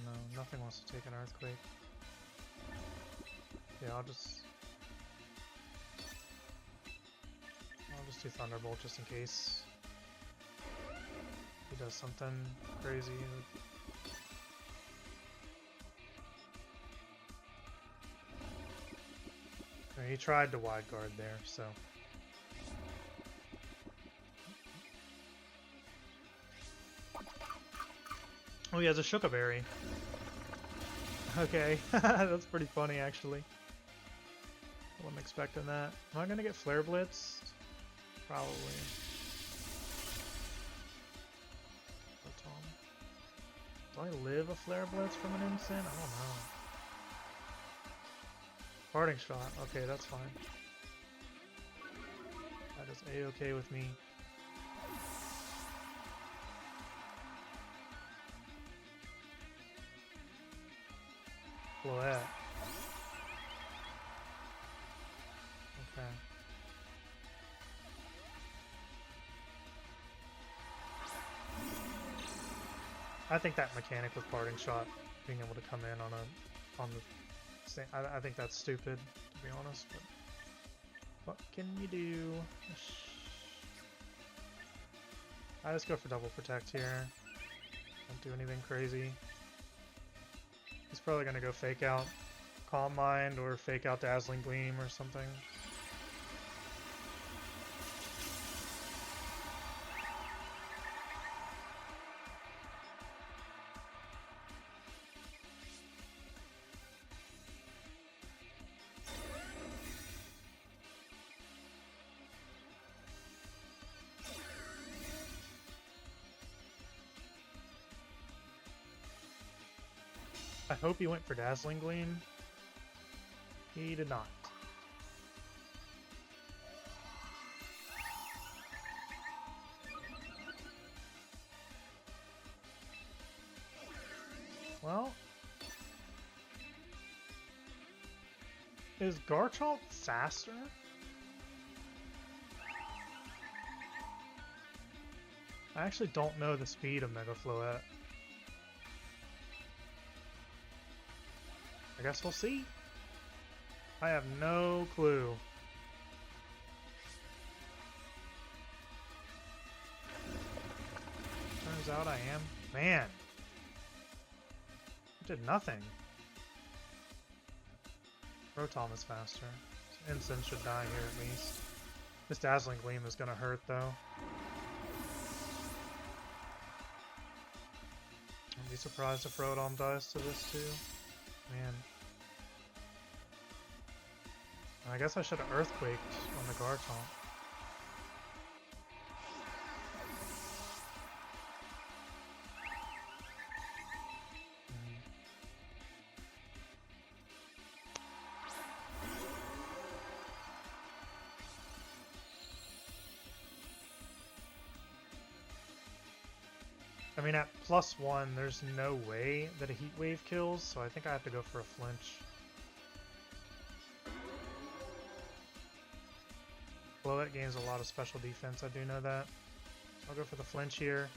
No, nothing wants to take an Earthquake. Yeah, I'll just do Thunderbolt just in case he does something crazy. He tried to wide guard there, so. Oh, he has a Shuka Berry. Okay, that's pretty funny actually. I wasn't expecting that. Am I gonna get Flare Blitz? Probably. Do I live a Flare Blitz from an Instant? I don't know. Parting Shot. Okay, that's fine. That is A-okay with me. Floette. Okay. I think that mechanic with Parting Shot, being able to come in on the same, I think that's stupid, to be honest, but what can you do? I just go for double protect here. Don't do anything crazy. He's probably gonna go fake out Calm Mind or fake out Dazzling Gleam or something. I hope he went for Dazzling Gleam. He did not. Well, is Garchomp faster? I actually don't know the speed of Mega Floette. I guess we'll see. I have no clue. Turns out I am. Man! I did nothing. Rotom is faster. Instant should die here at least. This Dazzling Gleam is gonna hurt though. I'd be surprised if Rotom dies to this too. Man. I guess I should have Earthquaked on the Garchomp. I mean, at +1, there's no way that a Heat Wave kills, so I think I have to go for a flinch. Floette gains a lot of special defense, I do know that. I'll go for the flinch here.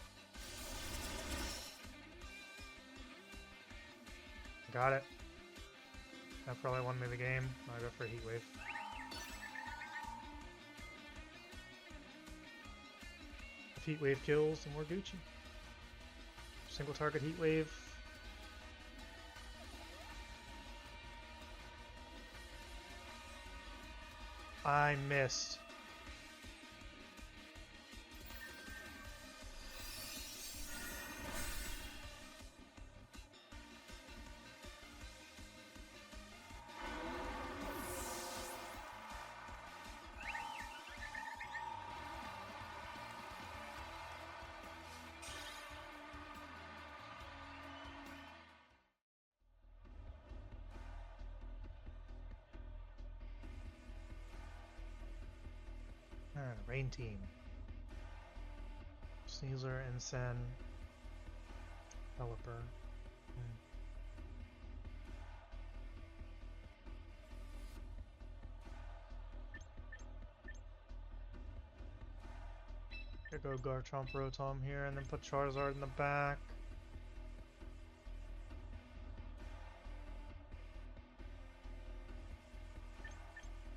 Got it. That probably won me the game. I'll go for a Heat Wave. If Heat Wave kills, then we're Gucci. Single target Heat Wave. I missed. Rain team. Sneasler, Ensign, Pelipper. Could go Garchomp Rotom here and then put Charizard in the back.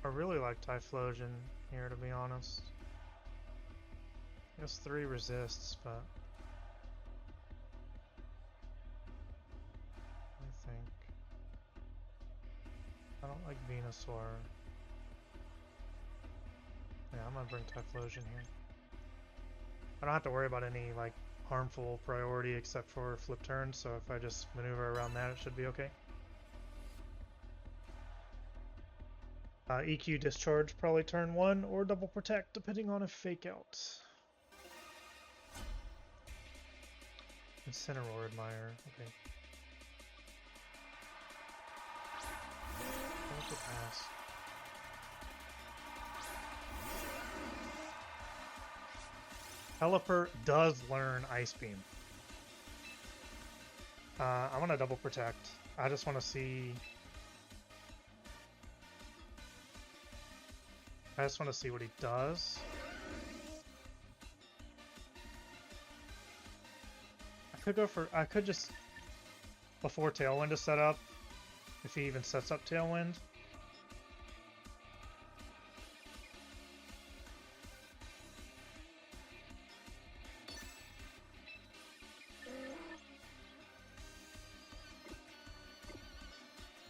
I really like Typhlosion here, to be honest. I guess 3 resists, but I think I don't like Venusaur. Yeah, I'm gonna bring Typhlosion here. I don't have to worry about any like harmful priority except for flip turn, so if I just maneuver around that, it should be okay. EQ Discharge probably turn 1 or Double Protect depending on a Fake Out. Incineroar Admire, okay. What's the pass? Pelipper does learn Ice Beam. I want to Double Protect. I just want to see... I just want to see what he does. I could just, before Tailwind is set up, if he even sets up Tailwind.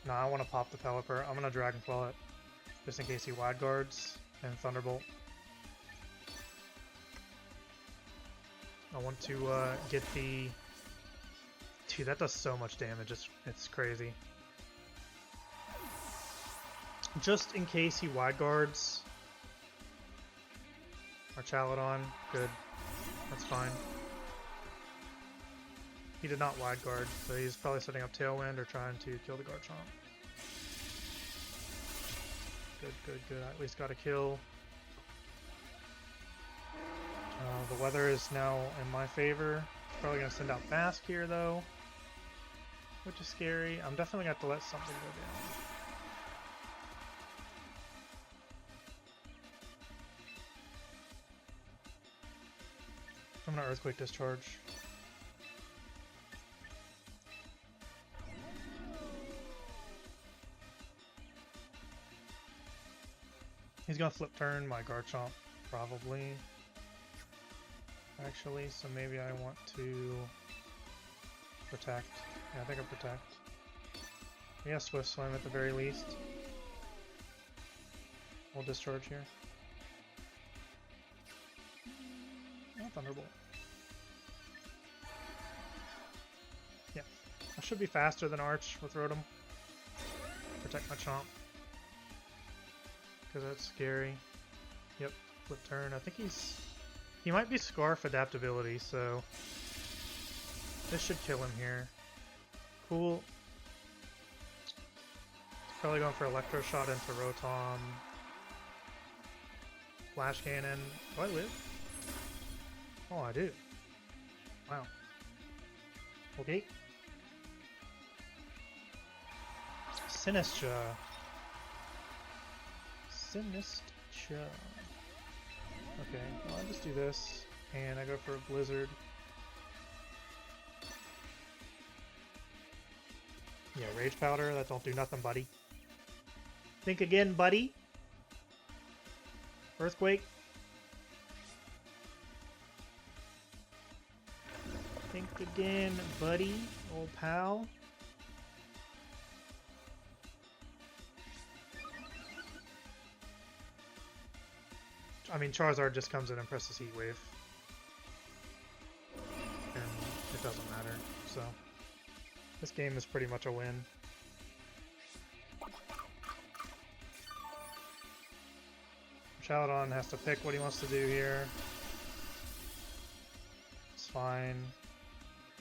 No, I want to pop the Pelipper. I'm going to Dragon Claw it, just in case he Wide Guards and Thunderbolt. I want to get the... Dude, that does so much damage, it's crazy. Just in case he Wide Guards. Or Chaladon, good. That's fine. He did not Wide Guard, so he's probably setting up Tailwind or trying to kill the Garchomp. Good, good, good. I at least got a kill. The weather is now in my favor. Probably going to send out Mask here, though, which is scary. I'm definitely going to have to let something go down. I'm going to Earthquake Discharge. He's going to Flip Turn my Garchomp, probably. Actually, so maybe I want to Protect. Yeah, I think I'll Protect. Yeah, Swift Swim at the very least. We'll Discharge here. Oh, Thunderbolt. Yeah, I should be faster than Arch with Rotom. Protect my Chomp. Because that's scary. Yep, Flip Turn. I think he might be Scarf adaptability, so this should kill him here. Cool. Probably going for Electro Shot into Rotom. Flash Cannon. Do I live? Oh, I do. Wow. Okay. Sinistra. Sinistra. Okay, well, I'll just do this, and I go for a Blizzard. Yeah, Rage Powder, that don't do nothing, buddy. Think again, buddy. Earthquake. Think again, buddy, old pal. I mean, Charizard just comes in and presses Heat Wave. And it doesn't matter, so... This game is pretty much a win. Chaladon has to pick what he wants to do here. It's fine.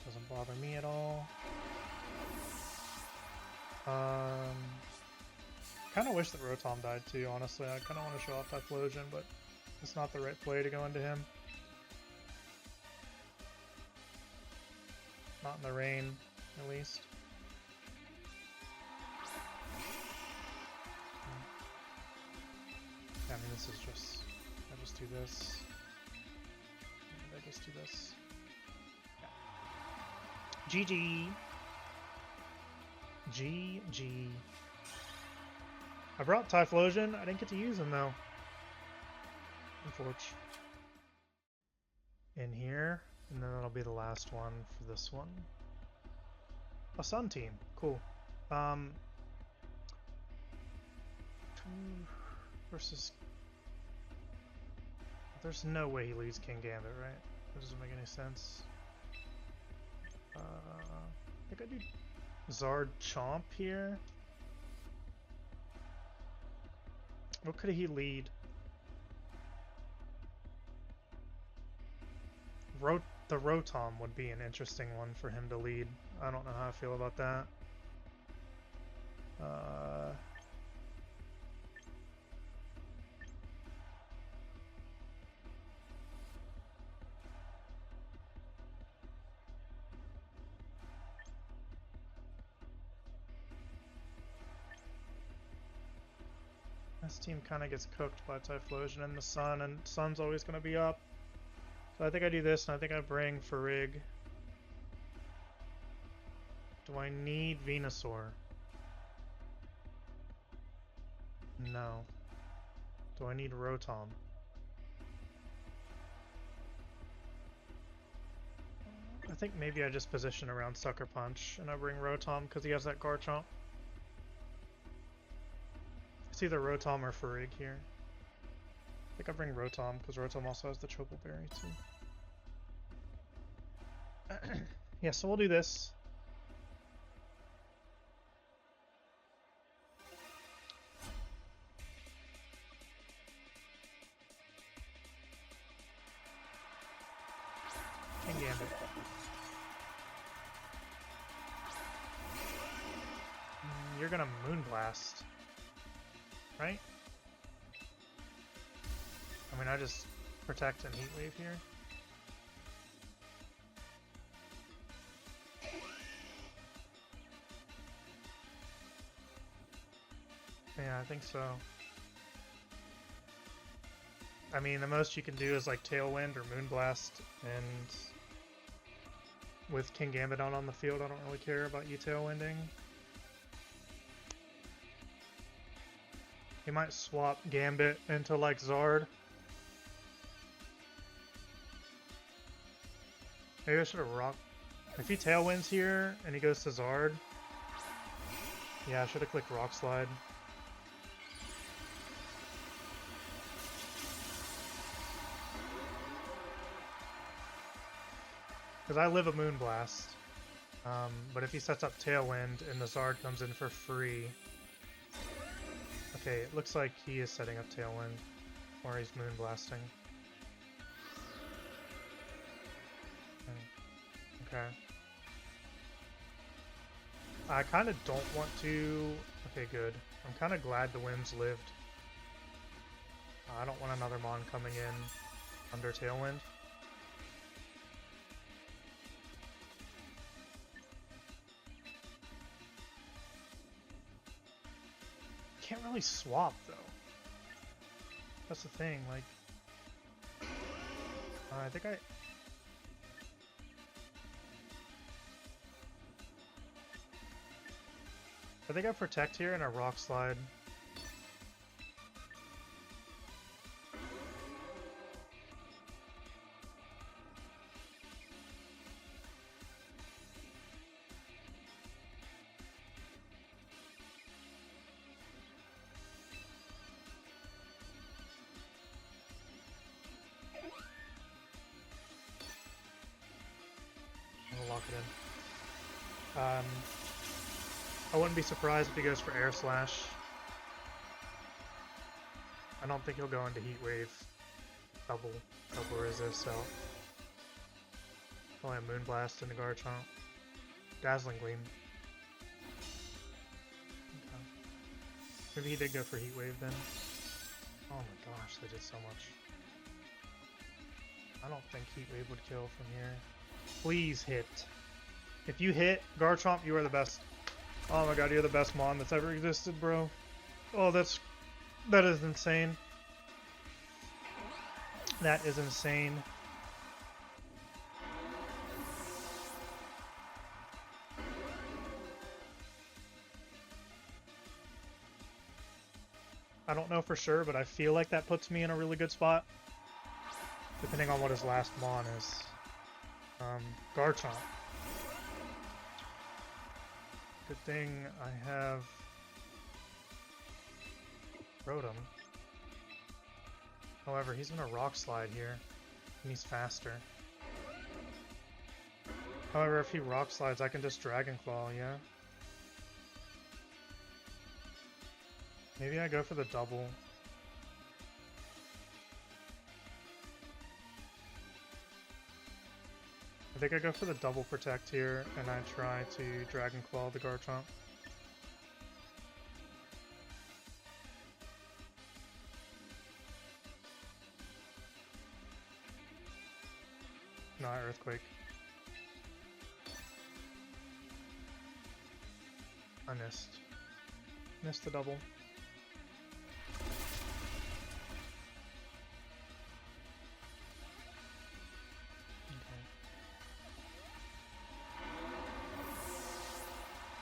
Doesn't bother me at all. Kind of wish that Rotom died too, honestly. I kind of want to show off Typhlosion, but It's not the right play to go into him. Not in the rain, at least. Yeah, I mean, this is just... I just do this. I just do this. Yeah. GG. GG. I brought Typhlosion. I didn't get to use him though. Unfortunately. In here, and then that'll be the last one for this one. A Sun team. Cool. 2 versus... There's no way he leads King Gambit, right? That doesn't make any sense. I think I do Zard Chomp here. What could he lead? The Rotom would be an interesting one for him to lead. I don't know how I feel about that. This team kind of gets cooked by Typhlosion and the Sun, and Sun's always going to be up. So I think I do this, and I think I bring Farig. Do I need Venusaur? No. Do I need Rotom? I think maybe I just position around Sucker Punch, and I bring Rotom because he has that Garchomp. It's either Rotom or Farig here. I think I bring Rotom because Rotom also has the Triple Berry too. Yeah, so we'll do this. King Gambit. You're gonna Moonblast, right? I mean, I just protect and Heat Wave here. Yeah, I think so. I mean, the most you can do is like Tailwind or Moonblast, and with King Gambit on the field, I don't really care about you Tailwinding. He might swap Gambit into like Zard. Maybe I should have rocked. If he Tailwinds here and he goes to Zard, yeah, I should have clicked Rock Slide. Because I live a Moonblast. But if he sets up Tailwind and the Zard comes in for free... Okay, it looks like he is setting up Tailwind. Or he's Moonblasting. Okay. I kind of don't want to... Okay, good. I'm kind of glad the winds lived. I don't want another Mon coming in under Tailwind. Can't really swap, though. That's the thing, like... I think I protect here and a Rock Slide. I'll lock it in. I wouldn't be surprised if he goes for Air Slash. I don't think he'll go into Heat Wave. Double resist out. Probably a Moonblast into Garchomp. Dazzling Gleam. Okay. Maybe he did go for Heat Wave then. Oh my gosh, they did so much. I don't think Heat Wave would kill from here. Please hit. If you hit, Garchomp, you are the best. Oh my god, you're the best Mon that's ever existed, bro. Oh, that is insane. That is insane. I don't know for sure, but I feel like that puts me in a really good spot. Depending on what his last Mon is. Garchomp. Good thing I have Rotom. However, he's gonna Rock Slide here, and he's faster. However, if he Rock Slides, I can just Dragon Claw, yeah? Maybe I go for the double. I think I go for the double protect here, and I try to Dragon Claw the Garchomp. No, Earthquake. I missed. Missed the double.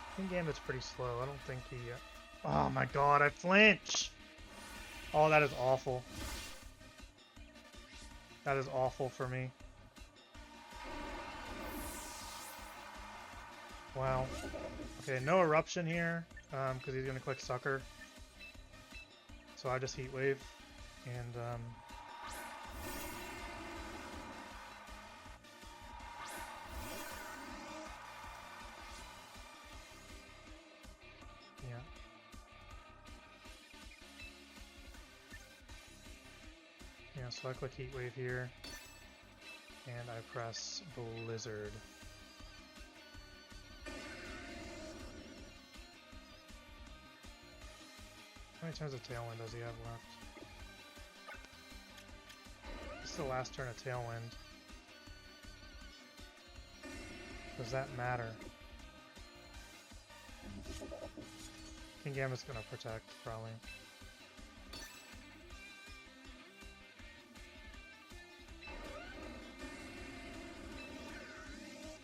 I think Gambit's pretty slow. I don't think he... Oh my god, I flinch! Oh, that is awful. That is awful for me. Wow. Okay, no Eruption here, because he's going to click Sucker. So I just Heat Wave, and yeah. Yeah, so I click Heat Wave here, and I press Blizzard. How many turns of Tailwind does he have left? This is the last turn of Tailwind. Does that matter? Kingambit's gonna protect, probably.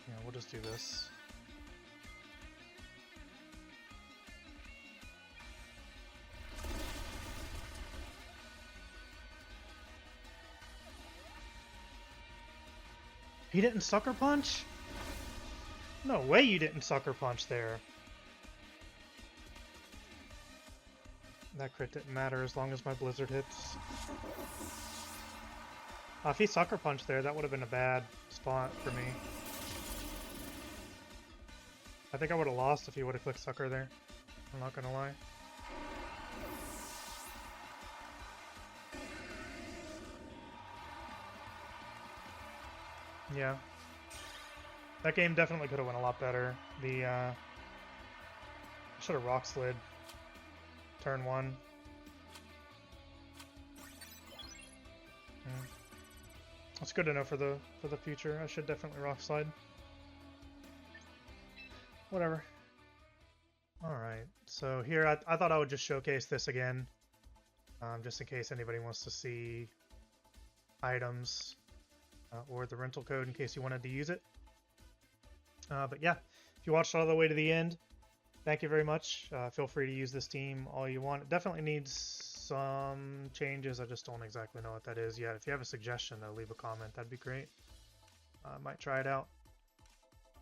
Yeah, we'll just do this. He didn't Sucker Punch? No way you didn't Sucker Punch there. That crit didn't matter as long as my Blizzard hits. If he Sucker Punched there, that would have been a bad spot for me. I think I would have lost if he would have clicked Sucker there. I'm not gonna lie. Yeah. That game definitely could have went a lot better. I should have Rock Slid turn 1. That's good to know for the future. I should definitely Rock Slide. Whatever. Alright, so here I thought I would just showcase this again. Just in case anybody wants to see items. Or the rental code in case you wanted to use it. But yeah, if you watched all the way to the end, thank you very much. Feel free to use this team all you want. It definitely needs some changes. I just don't exactly know what that is yet. If you have a suggestion, though, leave a comment. That'd be great. I might try it out.